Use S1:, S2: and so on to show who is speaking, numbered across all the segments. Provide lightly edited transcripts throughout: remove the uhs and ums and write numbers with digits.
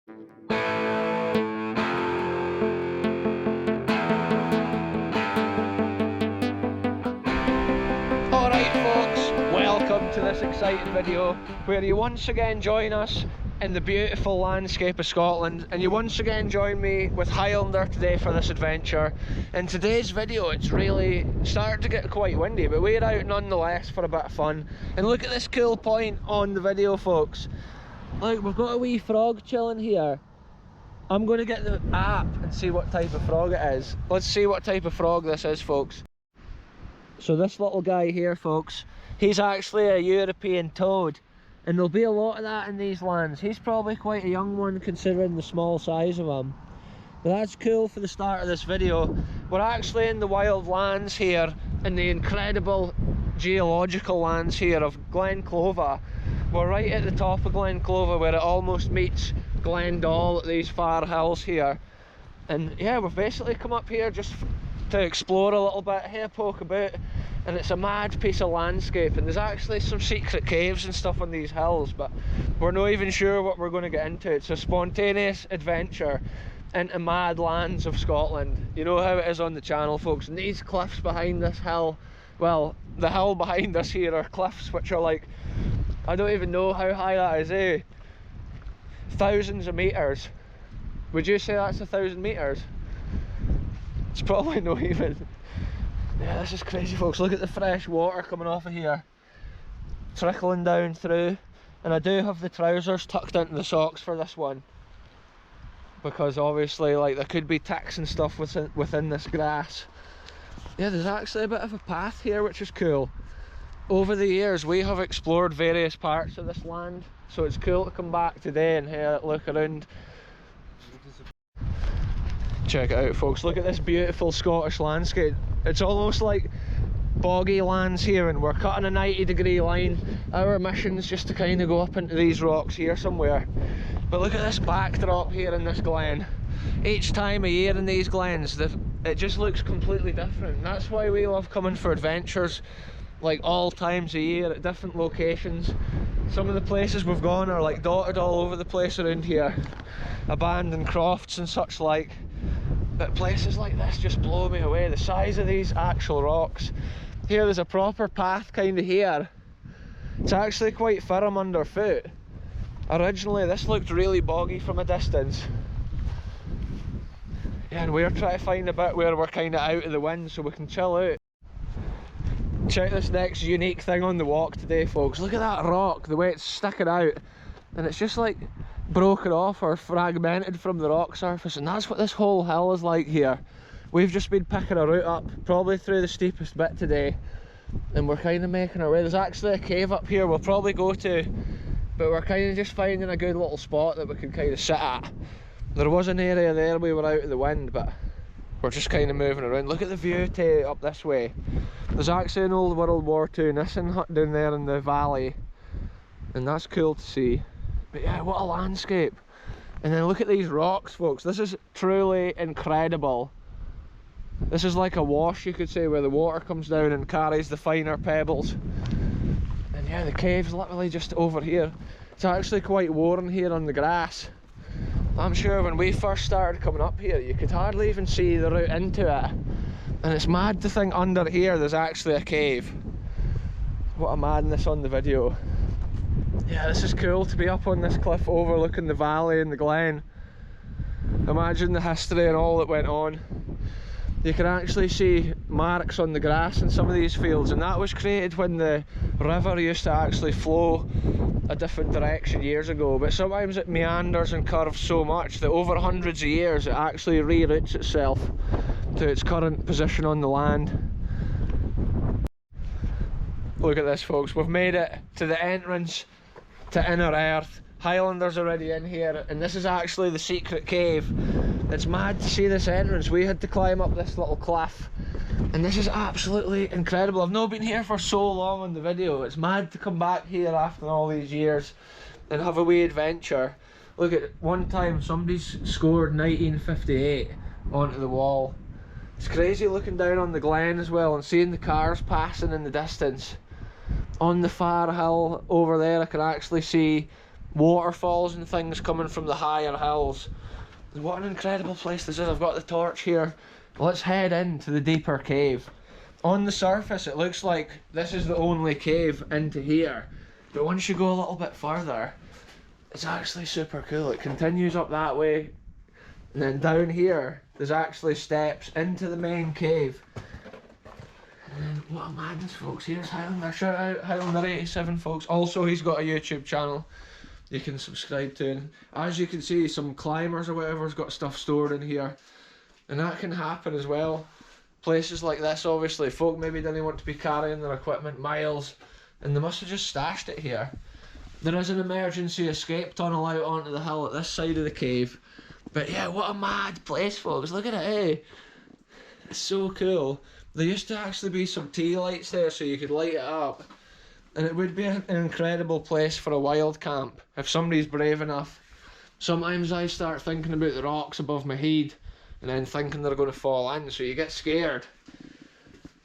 S1: Alright folks, welcome to this exciting video where you once again join us in the beautiful landscape of Scotland, and you once again join me with Highlander today for this adventure. In today's video it's really starting to get quite windy, but we're out nonetheless for a bit of fun. And look at this cool point on the video folks. Look, we've got a wee frog chilling here. I'm going to get the app and see what type of frog it is. Let's see what type of frog this is folks. So this little guy here folks, he's actually a European toad, and there'll be a lot of that in these lands. He's probably quite a young one considering the small size of him. But that's cool for the start of this video. We're actually in the wild lands here, in the incredible geological lands here of Glen Clova. We're right at the top of Glen Clova where it almost meets Glen at these far hills here. And yeah, we've basically come up here just to explore a little bit, here poke about, and it's a mad piece of landscape, and there's actually some secret caves and stuff on these hills, but we're not even sure what we're going to get into. It's a spontaneous adventure into mad lands of Scotland. You know how it is on the channel folks, and these cliffs behind this hill, well, the hill behind us here are cliffs which are like, I don't even know how high that is, eh? Thousands of meters. Would you say that's 1,000 meters? It's probably not even. Yeah, this is crazy folks. Look at the fresh water coming off of here, trickling down through. And I do have the trousers tucked into the socks for this one, because obviously like there could be ticks and stuff within this grass. Yeah, there's actually a bit of a path here which is cool. Over the years we have explored various parts of this land, so it's cool to come back today and have a look around. Check it out folks, look at this beautiful Scottish landscape. It's almost like boggy lands here, and we're cutting a 90-degree line. Our mission's just to kind of go up into these rocks here somewhere. But look at this backdrop here in this glen. Each time of year in these glens, it just looks completely different. That's why we love coming for adventures, like all times of year at different locations. Some of the places we've gone are like dotted all over the place around here, abandoned crofts and such like. But places like this just blow me away, the size of these actual rocks. Here there's a proper path kind of here. It's actually quite firm underfoot. Originally this looked really boggy from a distance. Yeah, and we're trying to find a bit where we're kind of out of the wind so we can chill out. Check this next unique thing on the walk today folks. Look at that rock, the way it's sticking out. And it's just like broken off or fragmented from the rock surface, and that's what this whole hill is like here. We've just been picking a route up, probably through the steepest bit today, and we're kind of making our way. There's actually a cave up here we'll probably go to, but we're kind of just finding a good little spot that we can kind of sit at. There was an area there we were out of the wind, but we're just kind of moving around. Look at the view up this way. There's actually an old World War II Nissen hut down there in the valley, and that's cool to see. But yeah, what a landscape. And then look at these rocks folks, this is truly incredible. This is like a wash, you could say, where the water comes down and carries the finer pebbles. And yeah, the cave's literally just over here. It's actually quite worn here on the grass. I'm sure when we first started coming up here you could hardly even see the route into it. And it's mad to think under here there's actually a cave. What a madness on the video. Yeah, this is cool to be up on this cliff overlooking the valley and the glen. Imagine the history and all that went on. You can actually see marks on the grass in some of these fields, and that was created when the river used to actually flow a different direction years ago, but sometimes it meanders and curves so much that over hundreds of years it actually reroutes itself to its current position on the land. Look at this folks, we've made it to the entrance to Inner Earth. Highlander's already in here, and this is actually the secret cave. It's mad to see this entrance. We had to climb up this little cliff, and this is absolutely incredible. I've not been here for so long on the video. It's mad to come back here after all these years and have a wee adventure. Look, at one time somebody's scored 1958 onto the wall. It's crazy looking down on the glen as well and seeing the cars passing in the distance. On the far hill over there I can actually see waterfalls and things coming from the higher hills. What an incredible place this is. I've got the torch here. Let's head into the deeper cave. On the surface it looks like this is the only cave into here, but once you go a little bit further, it's actually super cool. It continues up that way, and then down here there's actually steps into the main cave. And what a madness, folks. Here's Highlander. Shout out Highlander87, folks. Also, he's got a YouTube channel you can subscribe to, and as you can see, some climbers or whatever's got stuff stored in here, and that can happen as well. Places like this, obviously, folk maybe didn't want to be carrying their equipment miles, and they must have just stashed it here. There is an emergency escape tunnel out onto the hill at this side of the cave, but yeah, what a mad place, folks. Look at it, eh? It's so cool. There used to actually be some tea lights there so you could light it up. And it would be an incredible place for a wild camp if somebody's brave enough. Sometimes I start thinking about the rocks above my head and then thinking they're going to fall in, so you get scared.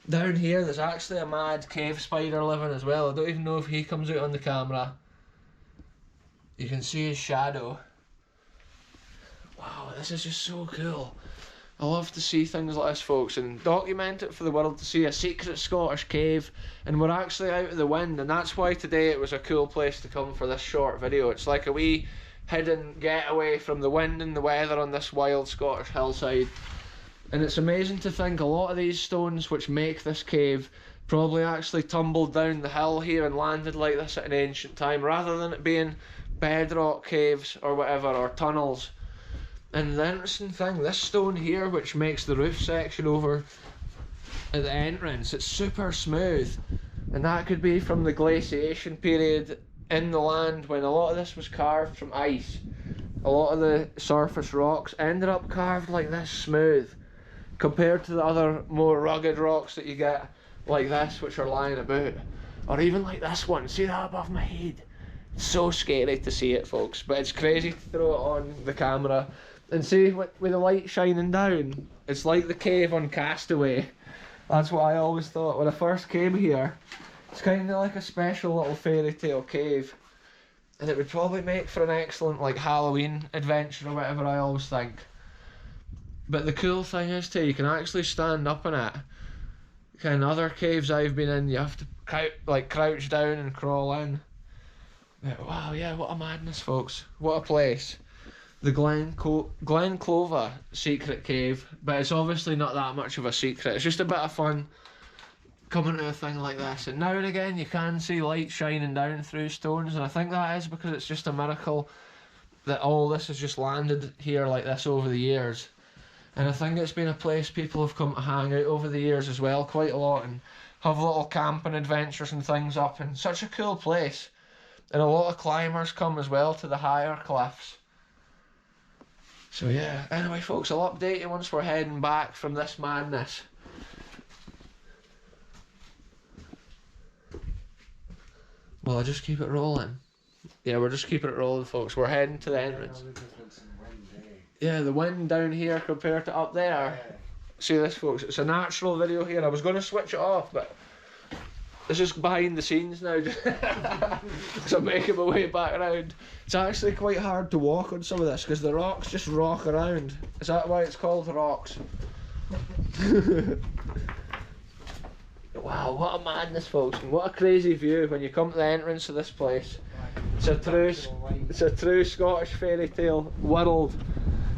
S1: Down here there's actually a mad cave spider living as well. I don't even know if he comes out on the camera. You can see his shadow. Wow, this is just so cool. I love to see things like this, folks, and document it for the world to see. A secret Scottish cave, and we're actually out of the wind, and that's why today it was a cool place to come for this short video. It's like a wee hidden getaway from the wind and the weather on this wild Scottish hillside. And it's amazing to think a lot of these stones which make this cave probably actually tumbled down the hill here and landed like this at an ancient time, rather than it being bedrock caves or whatever, or tunnels. And the interesting thing, this stone here, which makes the roof section over at the entrance, it's super smooth, and that could be from the glaciation period in the land when a lot of this was carved from ice. A lot of the surface rocks ended up carved like this, smooth, compared to the other more rugged rocks that you get like this, which are lying about, or even like this one. See that above my head? It's so scary to see it, folks, but it's crazy to throw it on the camera and see with the light shining down. It's like the cave on Castaway. That's what I always thought when I first came here. It's kind of like a special little fairy tale cave, and it would probably make for an excellent like Halloween adventure or whatever, I always think. But the cool thing is too, you can actually stand up in it. Kind of other caves I've been in, you have to crouch down and crawl in. But wow, yeah, what a madness, folks. What a place. The Glen Clova secret cave, but it's obviously not that much of a secret. It's just a bit of fun coming to a thing like this, and now and again you can see light shining down through stones, and I think that is because it's just a miracle that all this has just landed here like this over the years. And I think it's been a place people have come to hang out over the years as well, quite a lot, and have little camping adventures and things up, and such a cool place. And a lot of climbers come as well to the higher cliffs. So yeah, anyway folks, I'll update you once we're heading back from this madness. Well, I'll just keep it rolling. Yeah, we're just keeping it rolling, folks. We're heading to the entrance. Yeah, the wind down here compared to up there. Yeah. See this, folks, it's a natural video here. I was going to switch it off, but it's just behind the scenes now. So I'm making my way back around. It's actually quite hard to walk on some of this because the rocks just rock around. Is that why it's called rocks? Wow, what a madness, folks, and what a crazy view when you come to the entrance of this place. It's a true Scottish fairy tale world.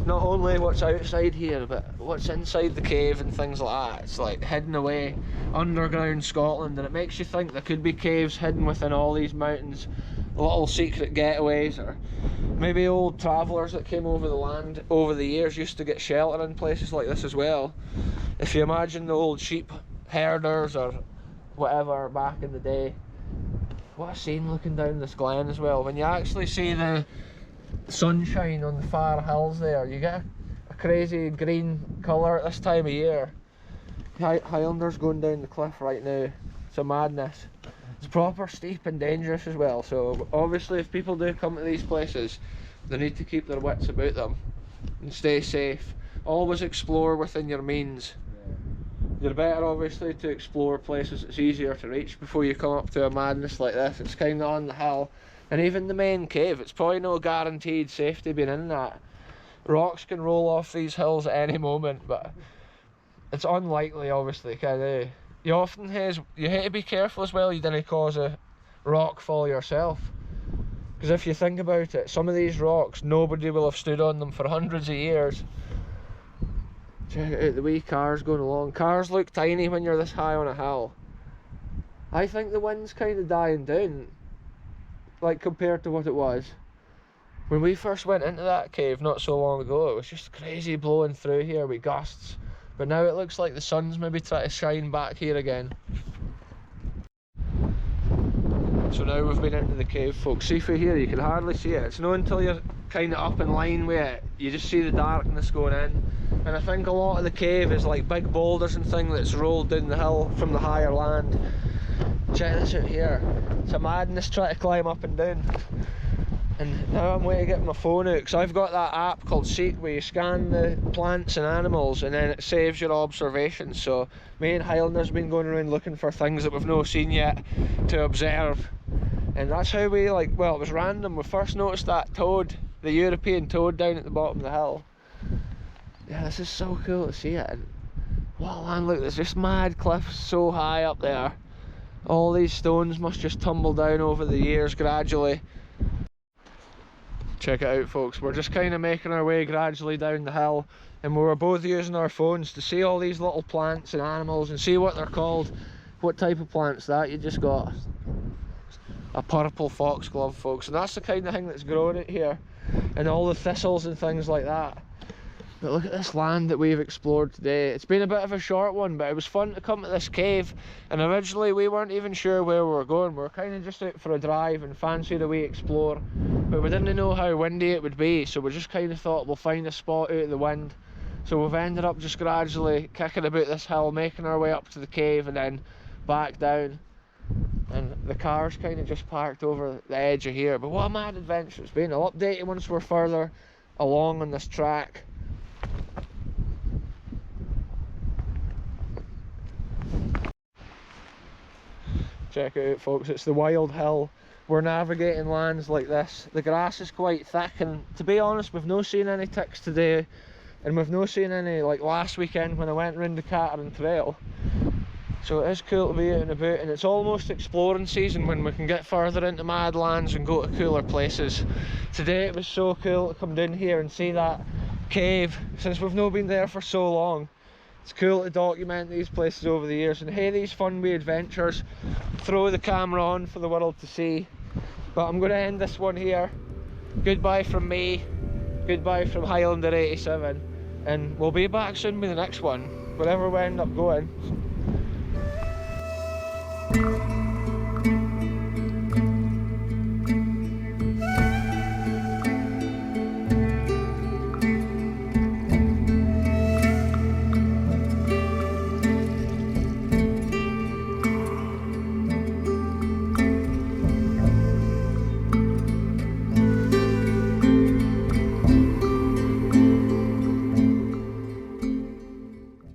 S1: Not only what's outside here, but what's inside the cave and things like that. It's like hidden away, underground Scotland, and it makes you think there could be caves hidden within all these mountains, little secret getaways, or maybe old travellers that came over the land over the years used to get shelter in places like this as well. If you imagine the old sheep herders or whatever back in the day. What a scene looking down this glen as well. When you actually see the sunshine on the far hills there, you get a crazy green colour at this time of year. Highlanders going down the cliff right now. It's a madness. It's proper steep and dangerous as well, so obviously if people do come to these places, they need to keep their wits about them and stay safe. Always explore within your means. You're better obviously to explore places that's easier to reach before you come up to a madness like this. It's kind of on the hill And even the main cave, it's probably no guaranteed safety being in that. Rocks can roll off these hills at any moment, but it's unlikely, obviously. You often have to be careful as well you didn't cause a rock fall yourself. Because if you think about it, some of these rocks, nobody will have stood on them for hundreds of years. Check out the wee cars going along. Cars look tiny when you're this high on a hill. I think the wind's kind of dying down, like compared to what it was. When we first went into that cave not so long ago, it was just crazy blowing through here with gusts. But now it looks like the sun's maybe trying to shine back here again. So now we've been into the cave, folks. See through here, you can hardly see it. It's not until you're kind of up in line with it, you just see the darkness going in. And I think a lot of the cave is like big boulders and things that's rolled down the hill from the higher land. Check this out here. It's a madness trying to climb up and down. And now I'm waiting to get my phone out, because I've got that app called Seek where you scan the plants and animals and then it saves your observations. So me and Highlander's been going around looking for things that we've not seen yet to observe. And that's how we, like, well, it was random. We first noticed that toad, the European toad down at the bottom of the hill. Yeah, this is so cool to see it. And wow, man, look, there's just mad cliffs so high up there. All these stones must just tumble down over the years gradually. Check it out, folks. We're just kind of making our way gradually down the hill, and we were both using our phones to see all these little plants and animals and see what they're called. What type of plants that you just got? A purple foxglove, folks, and that's the kind of thing that's growing out here, and all the thistles and things like that. But look at this land that we've explored today. It's been a bit of a short one, but it was fun to come to this cave. And originally we weren't even sure where we were going. We were kind of just out for a drive and fancied a wee explore, but we didn't know how windy it would be, so we just kind of thought we'll find a spot out of the wind. So we've ended up just gradually kicking about this hill, making our way up to the cave and then back down. And the car's kind of just parked over the edge of here. But what a mad adventure it's been. I'll update you once we're further along on this track. Check it out, folks, it's the wild hill. We're navigating lands like this. The grass is quite thick, and to be honest, we've not seen any ticks today, and we've not seen any like last weekend when I went round the Catherine Trail. So it is cool to be out and about, and it's almost exploring season when we can get further into mad lands and go to cooler places. Today it was so cool to come down here and see that cave, since we've not been there for so long. It's cool to document these places over the years and hey, these fun wee adventures, throw the camera on for the world to see. But I'm going to end this one here. Goodbye from me, goodbye from Highlander 87, and we'll be back soon with the next one, wherever we end up going.